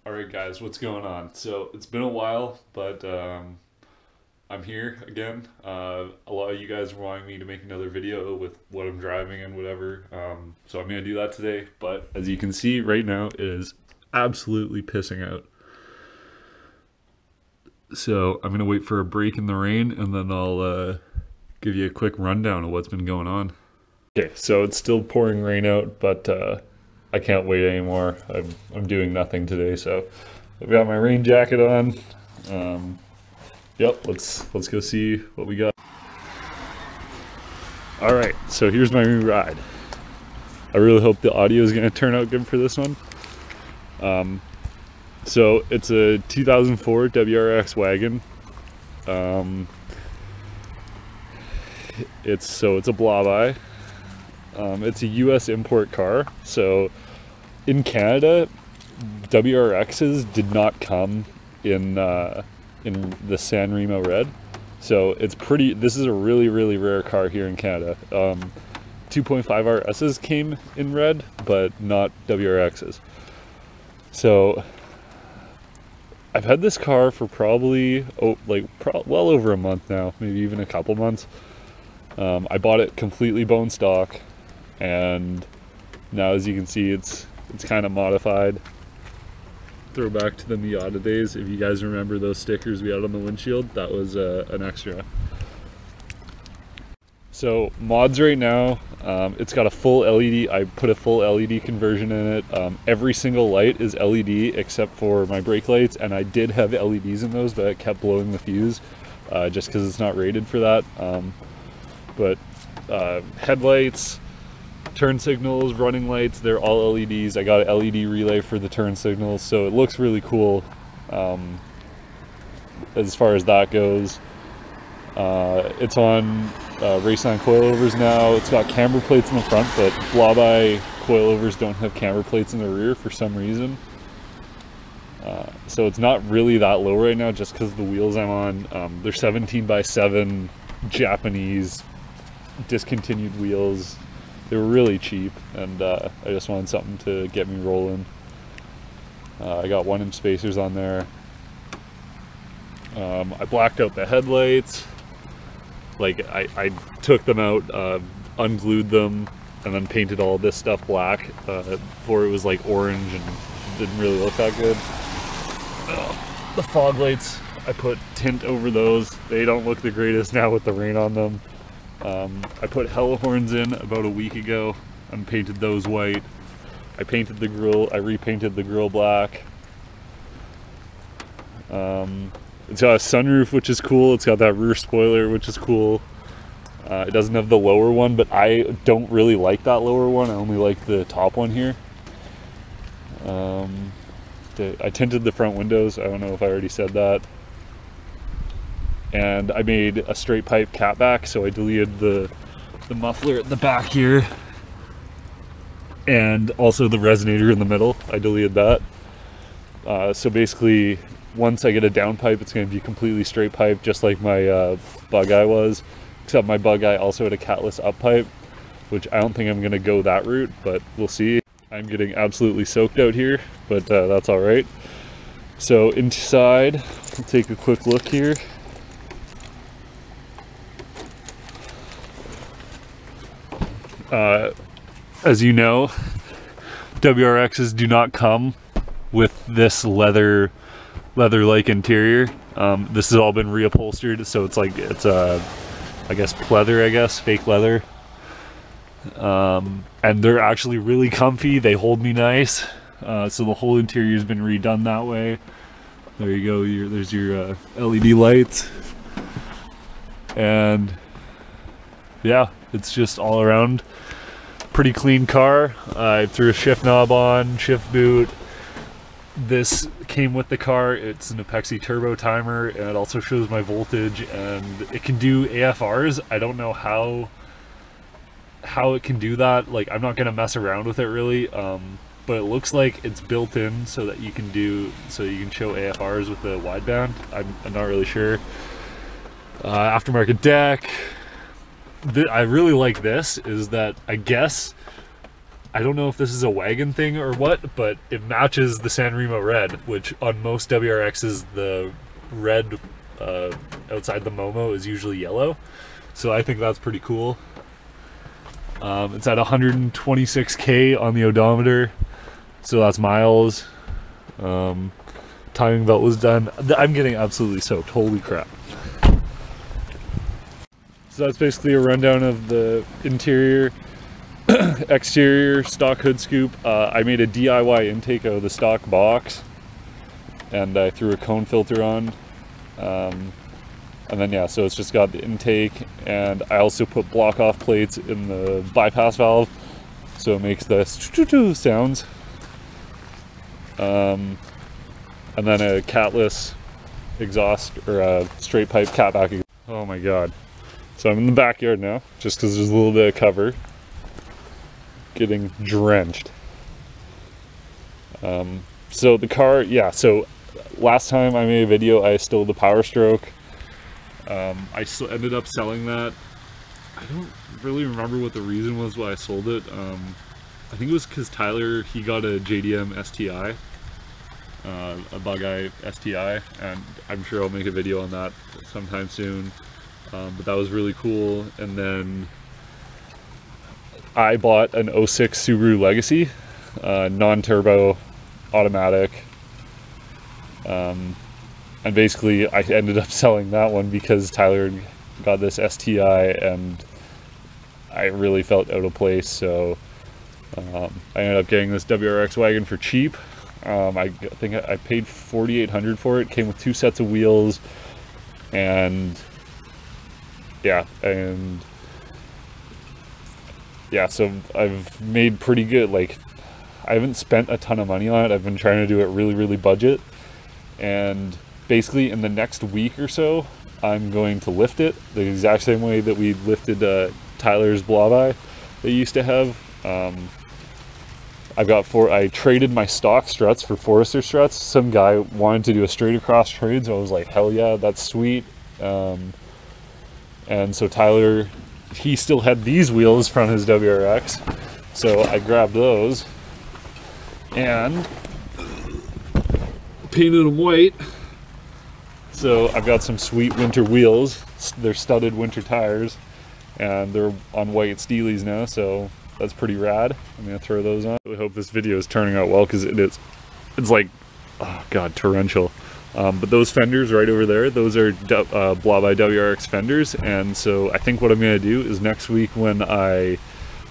Alright guys, what's going on? So it's been a while, but I'm here again. A lot of you guys were wanting me to make another video with what I'm driving and whatever, so I'm going to do that today. But as you can see right now, it is absolutely pissing out. So I'm going to wait for a break in the rain and then I'll give you a quick rundown of what's been going on. Okay, so it's still pouring rain out, but I can't wait anymore. I'm doing nothing today, so I've got my rain jacket on. Yep, let's go see what we got. All right, so here's my new ride. I really hope the audio is going to turn out good for this one. So it's a 2004 WRX wagon. It's a Blobeye. It's a US import car, so in Canada, WRXs did not come in the San Remo red. So this is a really rare car here in Canada. 2.5 RSs came in red, but not WRXs. So I've had this car for probably well over a month now, maybe even a couple months. I bought it completely bone stock, and now as you can see it's kind of modified. Throwback to the Miata days. If you guys remember those stickers we had on the windshield, that was an extra. So mods right now, it's got a full LED. I put a full LED conversion in it. Every single light is LED except for my brake lights, and I did have LEDs in those, but it kept blowing the fuse just because it's not rated for that. But headlights, turn signals, running lights, they're all LEDs. I got an LED relay for the turn signals, so it looks really cool as far as that goes. It's on Raceline coilovers now. It's got camber plates in the front, but Blobeye coilovers don't have camber plates in the rear for some reason. So it's not really that low right now just because the wheels I'm on, they're 17x7 Japanese discontinued wheels. They were really cheap, and I just wanted something to get me rolling. I got 1-inch spacers on there. I blacked out the headlights. Like I took them out, unglued them, and then painted all this stuff black before it was like orange and didn't really look that good. The fog lights, I put tint over those. They don't look the greatest now with the rain on them. I put hella horns in about a week ago and painted those white. I painted the grille, I repainted the grille black. It's got a sunroof, which is cool. It's got that rear spoiler, which is cool. It doesn't have the lower one, but I don't really like that lower one. I only like the top one here. I tinted the front windows. I don't know if I already said that. And I made a straight pipe catback, so I deleted the muffler at the back here, and also the resonator in the middle. I deleted that. So basically, once I get a down pipe, it's going to be completely straight pipe, just like my bug eye was, except my bug eye also had a catless up pipe, which I don't think I'm going to go that route, but we'll see. I'm getting absolutely soaked out here, but that's all right. So inside, we'll take a quick look here. As you know, WRXs do not come with this leather-like interior. This has all been reupholstered, so it's I guess pleather, fake leather. And they're actually really comfy. They hold me nice. So the whole interior has been redone that way. There you go. There's your LED lights, and yeah, it's just all around pretty clean car. I threw a shift knob on, shift boot. This came with the car. It's an Apexi turbo timer, and it also shows my voltage, and it can do AFRs. I don't know how it can do that. Like, I'm not gonna mess around with it really, but it looks like it's built in so that you can show AFRs with the wideband. I'm not really sure. Aftermarket deck. I really like this, is that I guess I don't know if this is a wagon thing or what, but it matches the San Remo red, which on most WRXs, the red outside the Momo is usually yellow. So I think that's pretty cool. It's at 126K on the odometer, so that's miles. Timing belt was done. I'm getting absolutely soaked. Holy crap. So that's basically a rundown of the interior, exterior, stock hood scoop. I made a DIY intake out of the stock box, and I threw a cone filter on. And then yeah, so it's just got the intake, and I also put block off plates in the bypass valve, so it makes the sounds. And then a catless exhaust, or a straight pipe catback exhaust. Oh my god. So I'm in the backyard now, just because there's a little bit of cover. Getting drenched. So the car, yeah, so last time I made a video, I stole the Power Stroke. I still ended up selling that. I don't really remember what the reason was why I sold it. I think it was because Tyler, he got a JDM STI, a Bug-Eye STI, and I'm sure I'll make a video on that sometime soon. But that was really cool. And then I bought an 06 Subaru Legacy, non-turbo, automatic. And basically I ended up selling that one because Tyler got this STI and I really felt out of place, so I ended up getting this WRX wagon for cheap. I think I paid $4,800 for it. Came with 2 sets of wheels, and yeah, so I've made pretty good, like, I haven't spent a ton of money on it. I've been trying to do it really budget, and basically in the next week or so I'm going to lift it the exact same way that we lifted Tyler's Blobeye that he used to have. I traded my stock struts for Forester struts. Some guy wanted to do a straight across trade, so I was like, hell yeah, that's sweet. And so Tyler, he still had these wheels from his WRX, so I grabbed those and painted them white. So I've got some sweet winter wheels. They're studded winter tires, and they're on white Steelies now, so that's pretty rad. I'm gonna throw those on. I really hope this video is turning out well, because it's like, oh god, torrential. But those fenders right over there, those are Blobeye WRX fenders, and so I think what I'm going to do is next week when I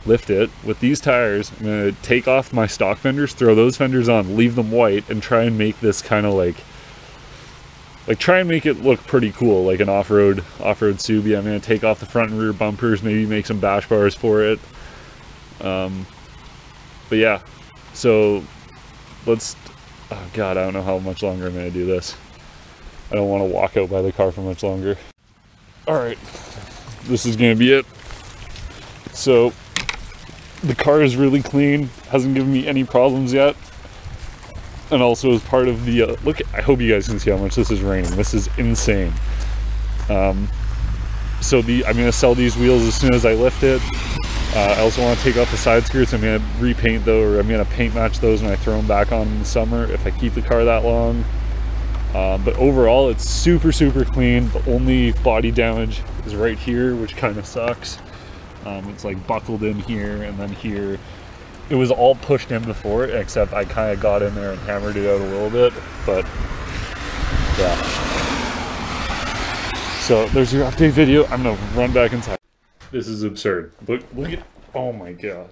lift it with these tires, I'm going to take off my stock fenders, throw those fenders on, leave them white, and try and make this kind of like try and make it look pretty cool, like an off-road Subi. I'm going to take off the front and rear bumpers, maybe make some bash bars for it. But yeah, so let's, oh god, I don't know how much longer I'm going to do this. I don't want to walk out by the car for much longer. Alright, this is going to be it. So, the car is really clean, hasn't given me any problems yet. And also as part of the, look, I hope you guys can see how much this is raining. This is insane. So I'm going to sell these wheels as soon as I lift it. I also want to take off the side skirts. I'm going to repaint those, or I'm going to paint match those when I throw them back on in the summer if I keep the car that long. But overall it's super clean. The only body damage is right here, which kind of sucks. It's like buckled in here and then here. It was all pushed in before, except I kind of got in there and hammered it out a little bit, but yeah. So there's your update video. I'm gonna run back inside. This is absurd. Look at, oh my god.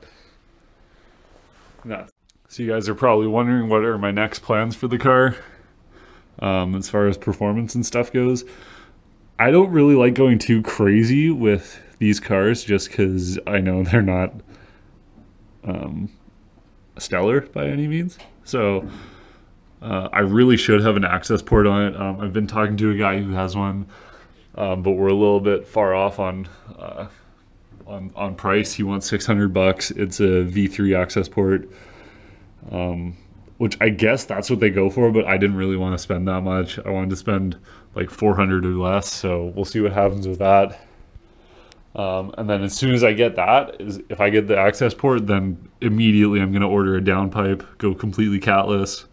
Nuts. So you guys are probably wondering what are my next plans for the car, as far as performance and stuff goes. I don't really like going too crazy with these cars, just because I know they're not stellar by any means. So I really should have an access port on it. I've been talking to a guy who has one, but we're a little bit far off on price. He wants $600. It's a V3 access port, which I guess that's what they go for, but I didn't really want to spend that much. I wanted to spend like $400 or less, so we'll see what happens with that. And then as soon as I get that, if I get the access port, then immediately I'm going to order a downpipe, go completely catless.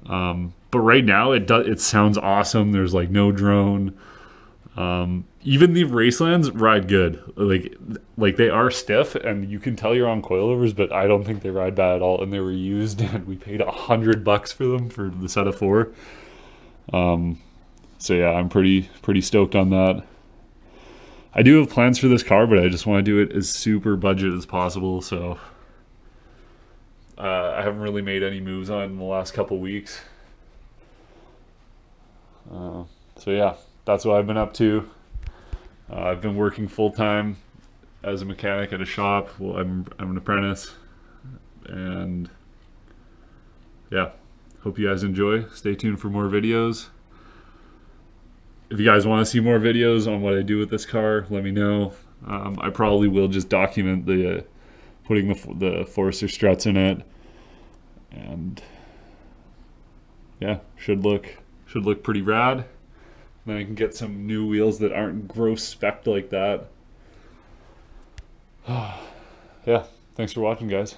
But right now it sounds awesome. There's like no drone. Even the Racelands ride good. Like they are stiff, and you can tell you're on coilovers, but I don't think they ride bad at all. And they were used, and we paid $100 for them for the set of 4. So yeah, I'm pretty stoked on that. I do have plans for this car, but I just want to do it as super budget as possible. So I haven't really made any moves on it in the last couple weeks. So yeah, that's what I've been up to. I've been working full time as a mechanic at a shop. Well, I'm an apprentice, and yeah, hope you guys enjoy. Stay tuned for more videos. If you guys want to see more videos on what I do with this car, let me know. I probably will just document the putting the Forester struts in it, and yeah, should look pretty rad. Then I can get some new wheels that aren't gross spec'd like that. Yeah, thanks for watching, guys.